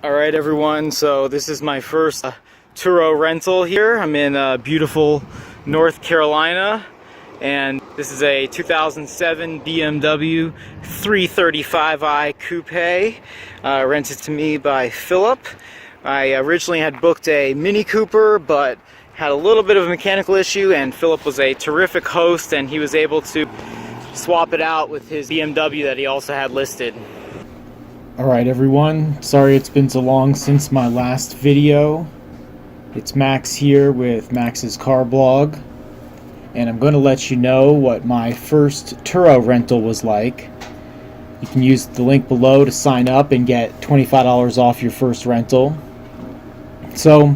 Alright everyone, so this is my first Turo rental here. I'm in beautiful North Carolina, and this is a 2007 BMW 335i Coupe, rented to me by Philip. I originally had booked a Mini Cooper, but had a little bit of a mechanical issue, and Philip was a terrific host, and he was able to swap it out with his BMW that he also had listed. Alright everyone, sorry it's been so long since my last video. It's Max here with Max's Car Blog, and I'm going to let you know what my first Turo rental was like. You can use the link below to sign up and get $25 off your first rental. So,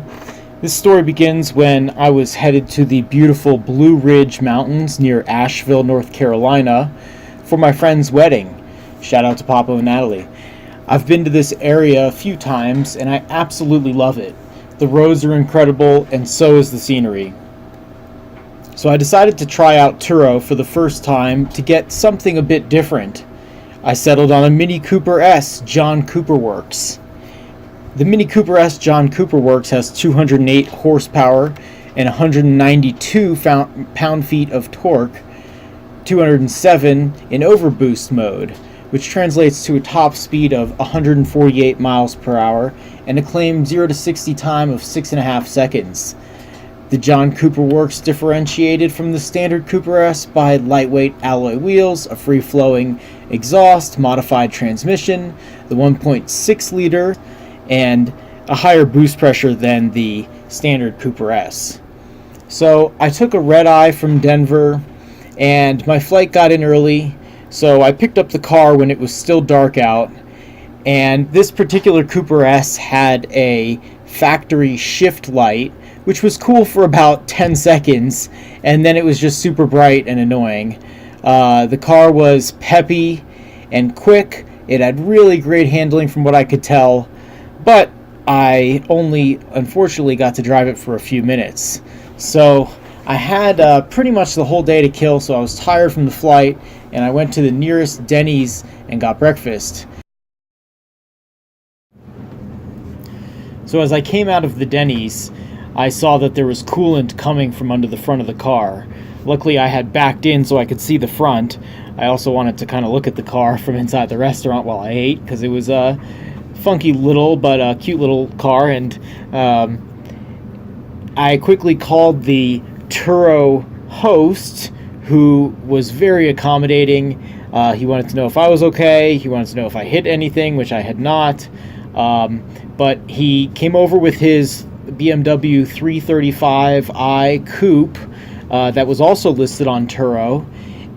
this story begins when I was headed to the beautiful Blue Ridge Mountains near Asheville, North Carolina for my friend's wedding. Shout out to Papa and Natalie. I've been to this area a few times and I absolutely love it. The roads are incredible and so is the scenery. So I decided to try out Turo for the first time to get something a bit different. I settled on a Mini Cooper S John Cooper Works. The Mini Cooper S John Cooper Works has 208 horsepower and 192 pound-feet of torque, 207 in overboost mode, which translates to a top speed of 148 miles per hour and a claimed 0 to 60 time of 6.5 seconds. The John Cooper Works differentiated from the standard Cooper S by lightweight alloy wheels, a free-flowing exhaust, modified transmission, the 1.6 liter, and a higher boost pressure than the standard Cooper S. So I took a red eye from Denver, and my flight got in early. So I picked up the car when it was still dark out, and this particular Cooper S had a factory shift light, which was cool for about 10 seconds, and then it was just super bright and annoying. The car was peppy and quick. It had really great handling from what I could tell, but I only unfortunately got to drive it for a few minutes. So I had pretty much the whole day to kill, so I was tired from the flight, and I went to the nearest Denny's and got breakfast. So as I came out of the Denny's, I saw that there was coolant coming from under the front of the car. Luckily I had backed in so I could see the front. I also wanted to kind of look at the car from inside the restaurant while I ate, because it was a funky little but cute little car, and I quickly called the Turo host, who was very accommodating. He wanted to know if I was okay. He wanted to know if I hit anything, which I had not. But he came over with his BMW 335i Coupe that was also listed on Turo.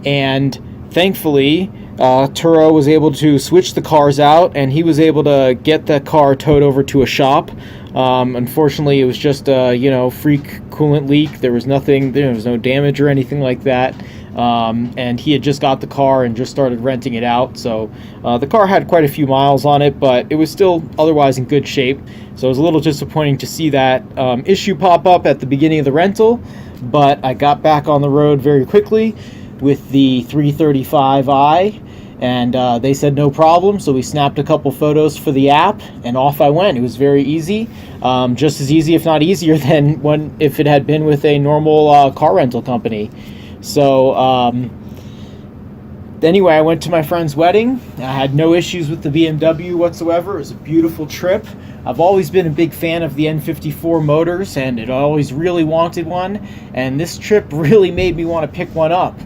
And thankfully, Turo was able to switch the cars out, and he was able to get the car towed over to a shop. Unfortunately, it was just a freak coolant leak. There was nothing, there was no damage or anything like that. And he had just got the car and just started renting it out. So the car had quite a few miles on it, but it was still otherwise in good shape. So it was a little disappointing to see that issue pop up at the beginning of the rental. But I got back on the road very quickly with the 335i. And they said no problem, so we snapped a couple photos for the app, and off I went. It was very easy, just as easy, if not easier, than if it had been with a normal car rental company. So anyway, I went to my friend's wedding. I had no issues with the BMW whatsoever. It was a beautiful trip. I've always been a big fan of the N54 motors, and it always really wanted one, and this trip really made me want to pick one up.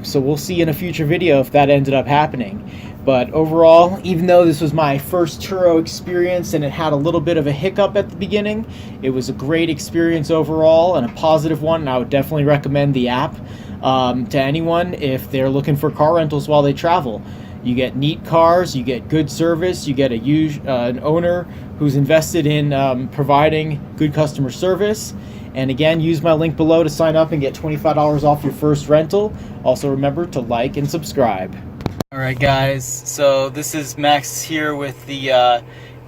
So we'll see in a future video if that ended up happening. But overall, even though this was my first Turo experience and it had a little bit of a hiccup at the beginning, it was a great experience overall and a positive one, and I would definitely recommend the app to anyone if they're looking for car rentals while they travel. You get neat cars, you get good service, you get an owner who's invested in providing good customer service. And again, use my link below to sign up and get $25 off your first rental. Also remember to like and subscribe. Alright guys, so this is Max here with the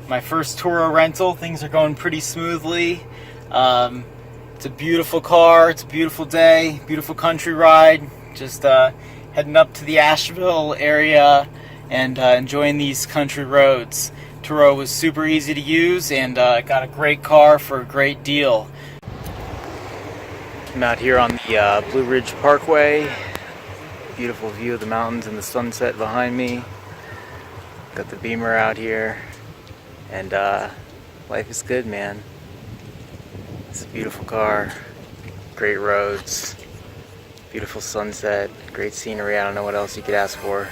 my first Turo rental. Things are going pretty smoothly. It's a beautiful car, it's a beautiful day, beautiful country ride. Just heading up to the Asheville area and enjoying these country roads. Turo was super easy to use, and got a great car for a great deal. I'm out here on the Blue Ridge Parkway. Beautiful view of the mountains and the sunset behind me. Got the Beamer out here, and life is good, man. It's a beautiful car, great roads, beautiful sunset, great scenery. I don't know what else you could ask for.